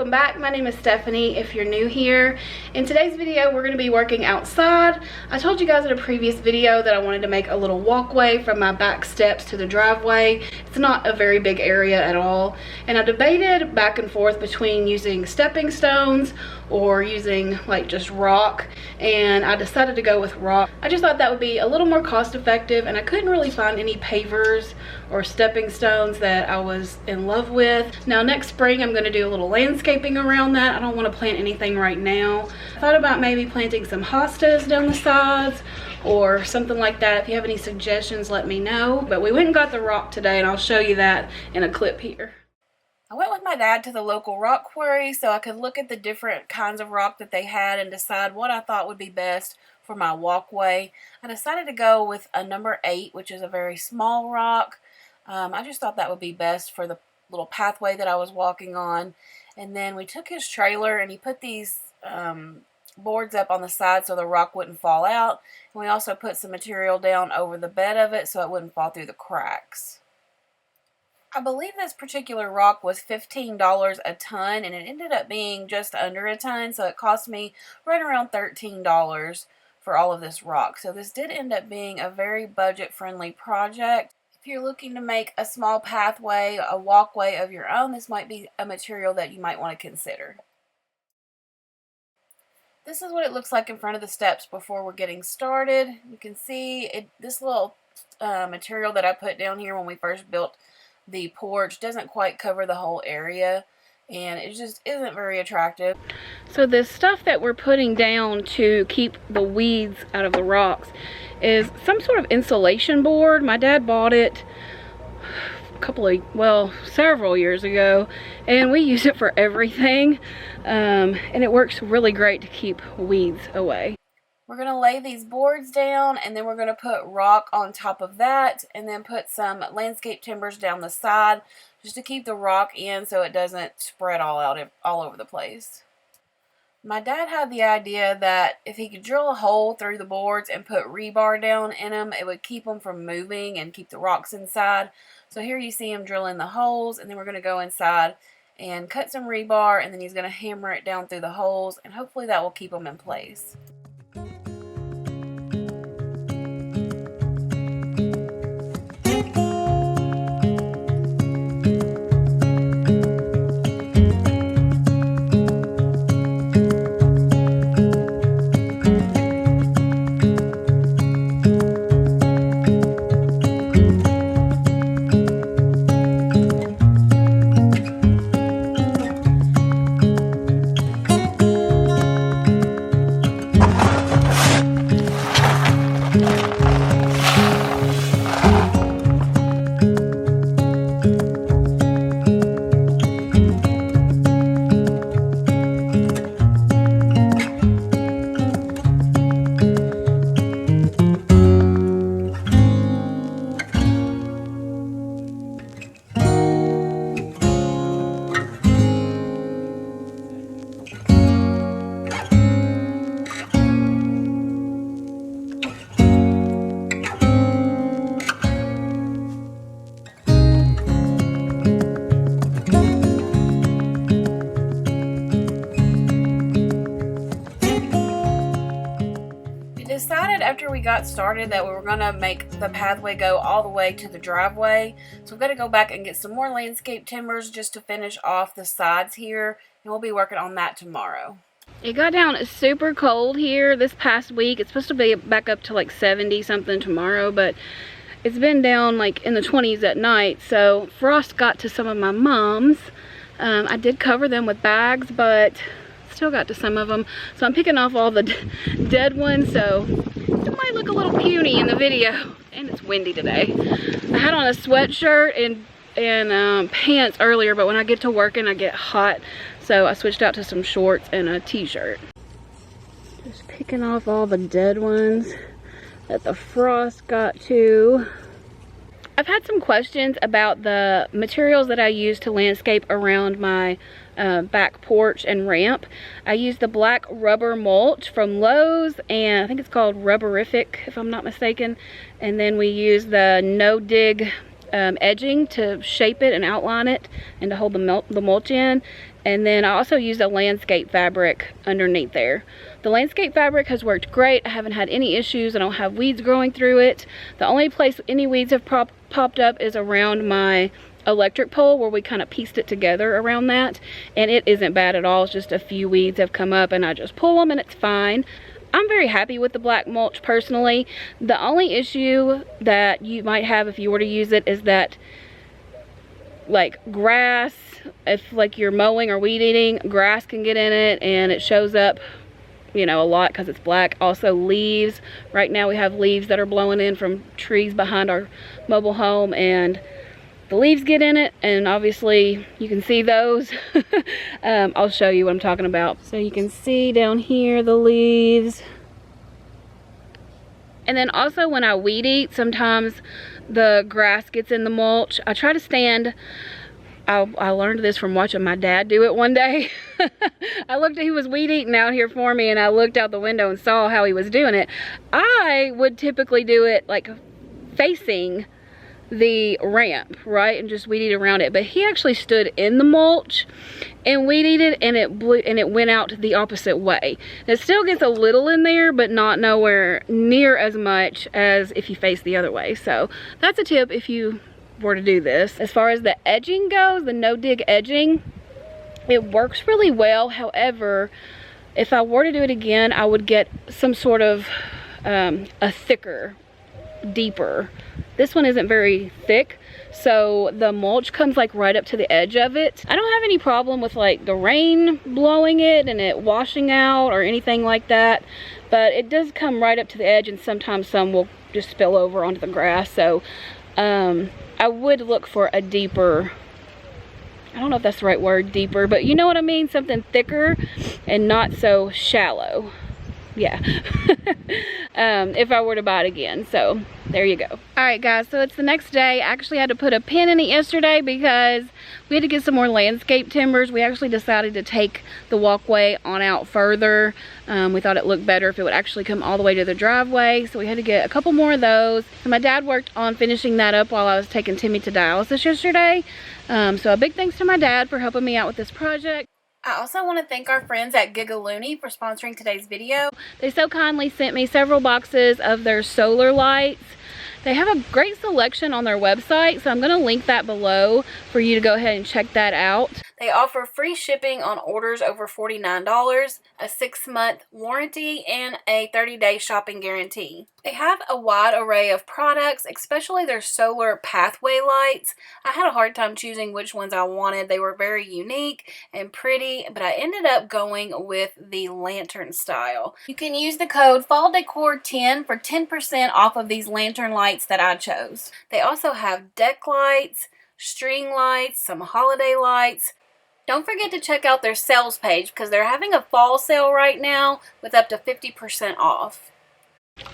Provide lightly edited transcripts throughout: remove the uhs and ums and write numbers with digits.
welcome back. My name is Stephanie if you're new here. In today's video we're going to be working outside. I told you guys in a previous video that I wanted to make a little walkway from my back steps to the driveway. It's not a very big area at all, and I debated back and forth between using stepping stones or using like just rock, and I decided to go with rock. I just thought that would be a little more cost effective, and I couldn't really find any pavers or stepping stones that I was in love with. Now next spring I'm going to do a little landscaping around that. I don't want to plant anything right now. I thought about maybe planting some hostas down the sides or something like that. If you have any suggestions, let me know. But we went and got the rock today, and I'll show you that in a clip here. I went with my dad to the local rock quarry so I could look at the different kinds of rock that they had and decide what I thought would be best for my walkway. I decided to go with a number 8, which is a very small rock. I just thought that would be best for the little pathway that I was walking on. And then we took his trailer and he put these boards up on the side so the rock wouldn't fall out. And we also put some material down over the bed of it so it wouldn't fall through the cracks. I believe this particular rock was $15 a ton, and it ended up being just under a ton, so it cost me right around $13 for all of this rock. So this did end up being a very budget-friendly project. If you're looking to make a small pathway, a walkway of your own, this might be a material that you might want to consider. This is what it looks like in front of the steps before we're getting started. You can see this little material that I put down here when we first built the porch doesn't quite cover the whole area, and it just isn't very attractive. So this stuff that we're putting down to keep the weeds out of the rocks is some sort of insulation board. My dad bought it several years ago, and we use it for everything, and it works really great to keep weeds away. We're going to lay these boards down, and then we're going to put rock on top of that, and then put some landscape timbers down the side just to keep the rock in so it doesn't spread all over the place. My dad had the idea that if he could drill a hole through the boards and put rebar down in them, it would keep them from moving and keep the rocks inside. So here you see him drilling the holes, and then we're going to go inside and cut some rebar, and then he's going to hammer it down through the holes, and hopefully that will keep them in place. Decided after we got started that we were going to make the pathway go all the way to the driveway, so we're going to go back and get some more landscape timbers just to finish off the sides here, and we'll be working on that tomorrow. It got down super cold here this past week. It's supposed to be back up to like 70 something tomorrow, but it's been down like in the 20s at night, so frost got to some of my mums. I did cover them with bags, but still got to some of them, so I'm picking off all the dead ones, so it might look a little puny in the video. And it's windy today. I had on a sweatshirt and pants earlier, but when I get to working I get hot, so I switched out to some shorts and a t-shirt. Just picking off all the dead ones that the frost got to. I've had some questions about the materials that I use to landscape around my back porch and ramp. I use the black rubber mulch from Lowe's, and I think it's called Rubberific if I'm not mistaken. And then we use the no dig edging to shape it and outline it and to hold the mulch in. And then I also used a landscape fabric underneath there. The landscape fabric has worked great. I haven't had any issues. I don't have weeds growing through it. The only place any weeds have popped up is around my electric pole, where we kind of pieced it together around that, and it isn't bad at all. It's just a few weeds have come up and I just pull them and it's fine. I'm very happy with the black mulch personally. The only issue that you might have if you were to use it is that, like, grass, if like you're mowing or weed eating, grass can get in it and it shows up, you know, a lot because it's black. Also leaves. Right now we have leaves that are blowing in from trees behind our mobile home, and the leaves get in it, and obviously you can see those. I'll show you what I'm talking about. So you can see down here the leaves. And then also when I weed eat, sometimes the grass gets in the mulch. I try to stand, I learned this from watching my dad do it one day. He was weed eating out here for me, and I looked out the window and saw how he was doing it. I would typically do it like facing the ramp, right, and just weed eat around it, but he actually stood in the mulch and weed eated, and it went out the opposite way. It still gets a little in there, but not nowhere near as much as if you face the other way. So that's a tip if you were to do this. As far as the edging goes, the no dig edging, it works really well. However, if I were to do it again, I would get some sort of a thicker, deeper. This one isn't very thick, so the mulch comes like right up to the edge of it. I don't have any problem with like the rain blowing it and it washing out or anything like that, but it does come right up to the edge, and sometimes some will just spill over onto the grass. So I would look for a deeper, I don't know if that's the right word, deeper, but you know what I mean, something thicker and not so shallow. Yeah. If I were to buy it again. So there you go. All right guys, so it's the next day. I actually had to put a pin in it yesterday because we had to get some more landscape timbers. We actually decided to take the walkway on out further. We thought it looked better if it would actually come all the way to the driveway, so we had to get a couple more of those. And my dad worked on finishing that up while I was taking Timmy to dialysis yesterday. So a big thanks to my dad for helping me out with this project. I also want to thank our friends at Gigaloony for sponsoring today's video. They so kindly sent me several boxes of their solar lights. They have a great selection on their website, so I'm going to link that below for you to go ahead and check that out. They offer free shipping on orders over $49, a 6-month warranty, and a 30-day shopping guarantee. They have a wide array of products, especially their solar pathway lights. I had a hard time choosing which ones I wanted. They were very unique and pretty, but I ended up going with the lantern style. You can use the code FALLDECOR10 for 10% off of these lantern lights that I chose. They also have deck lights, string lights, some holiday lights. Don't forget to check out their sales page because they're having a fall sale right now with up to 50% off.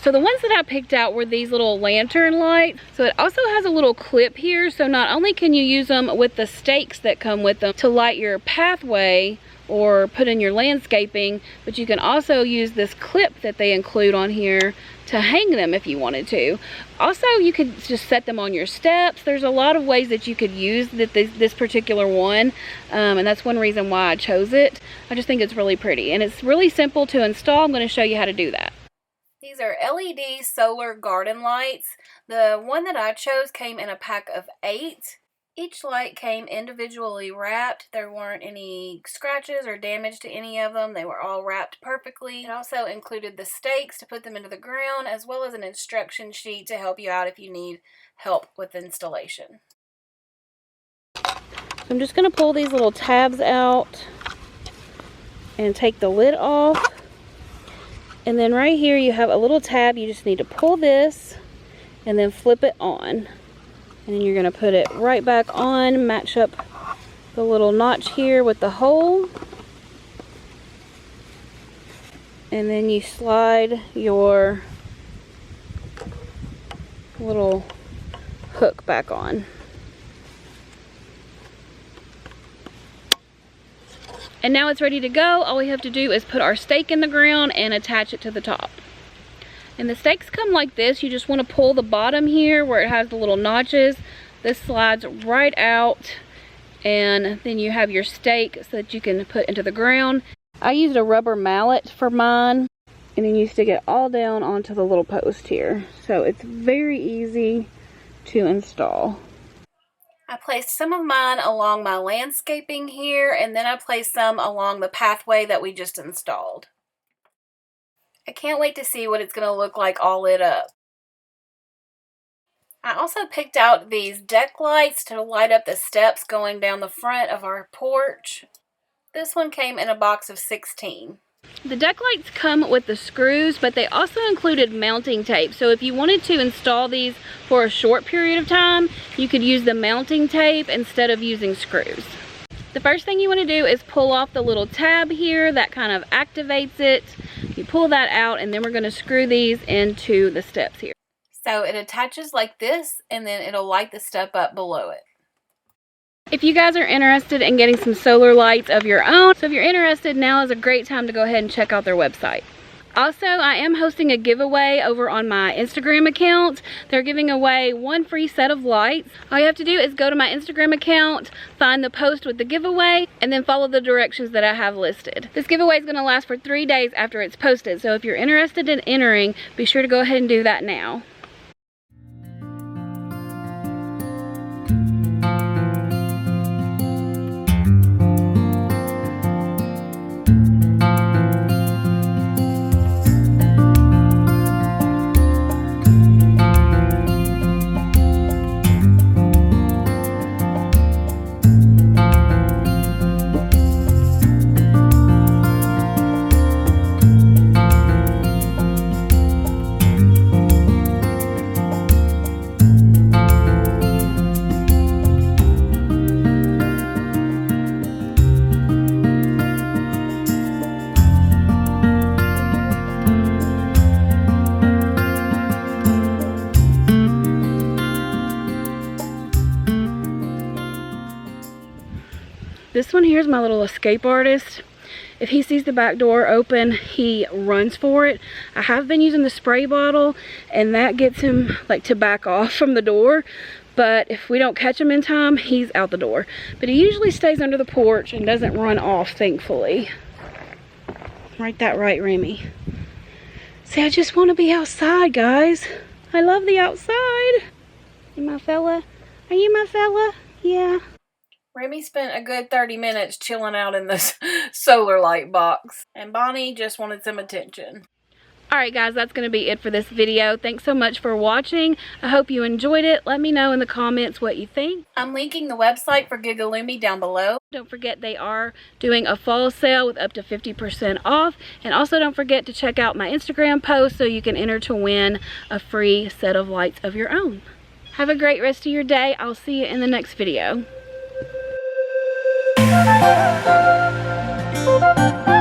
So the ones that I picked out were these little lantern lights. So it also has a little clip here, so not only can you use them with the stakes that come with them to light your pathway or put in your landscaping, but you can also use this clip that they include on here to hang them if you wanted to. Also, you could just set them on your steps. There's a lot of ways that you could use this particular one, and that's one reason why I chose it. I just think it's really pretty, and it's really simple to install. I'm going to show you how to do that. These are LED solar garden lights. The one that I chose came in a pack of 8. Each light came individually wrapped. There weren't any scratches or damage to any of them. They were all wrapped perfectly. It also included the stakes to put them into the ground, as well as an instruction sheet to help you out if you need help with installation. So I'm just going to pull these little tabs out and take the lid off. And then right here you have a little tab. You just need to pull this and then flip it on. And then you're going to put it right back on, match up the little notch here with the hole. And then you slide your little hook back on. And now it's ready to go. All we have to do is put our stake in the ground and attach it to the top. And the stakes come like this. You just want to pull the bottom here where it has the little notches. This slides right out and then you have your stake so that you can put into the ground. I used a rubber mallet for mine, and then you stick it all down onto the little post here. So it's very easy to install. I placed some of mine along my landscaping here, and then I placed some along the pathway that we just installed. I can't wait to see what it's going to look like all lit up. I also picked out these deck lights to light up the steps going down the front of our porch. This one came in a box of 16. The deck lights come with the screws, but they also included mounting tape. So if you wanted to install these for a short period of time, you could use the mounting tape instead of using screws. The first thing you want to do is pull off the little tab here that kind of activates it. You pull that out, and then we're going to screw these into the steps here. So it attaches like this, and then it'll light the step up below it. If you guys are interested in getting some solar lights of your own, so if you're interested, now is a great time to go ahead and check out their website. Also, I am hosting a giveaway over on my Instagram account. They're giving away one free set of lights. All you have to do is go to my Instagram account, find the post with the giveaway, and then follow the directions that I have listed. This giveaway is going to last for 3 days after it's posted, so if you're interested in entering, be sure to go ahead and do that now. This one here is my little escape artist. If he sees the back door open, he runs for it. I have been using the spray bottle, and that gets him like to back off from the door. But if we don't catch him in time, he's out the door. But he usually stays under the porch and doesn't run off, thankfully. Right that right, Remy. See, I just want to be outside, guys. I love the outside. You my fella? Are you my fella? Yeah. Remy spent a good 30 minutes chilling out in this solar light box, and Bonnie just wanted some attention. Alright guys, that's going to be it for this video. Thanks so much for watching. I hope you enjoyed it. Let me know in the comments what you think. I'm linking the website for Gigaloomy down below. Don't forget they are doing a fall sale with up to 50% off. And also don't forget to check out my Instagram post so you can enter to win a free set of lights of your own. Have a great rest of your day. I'll see you in the next video. Thank you.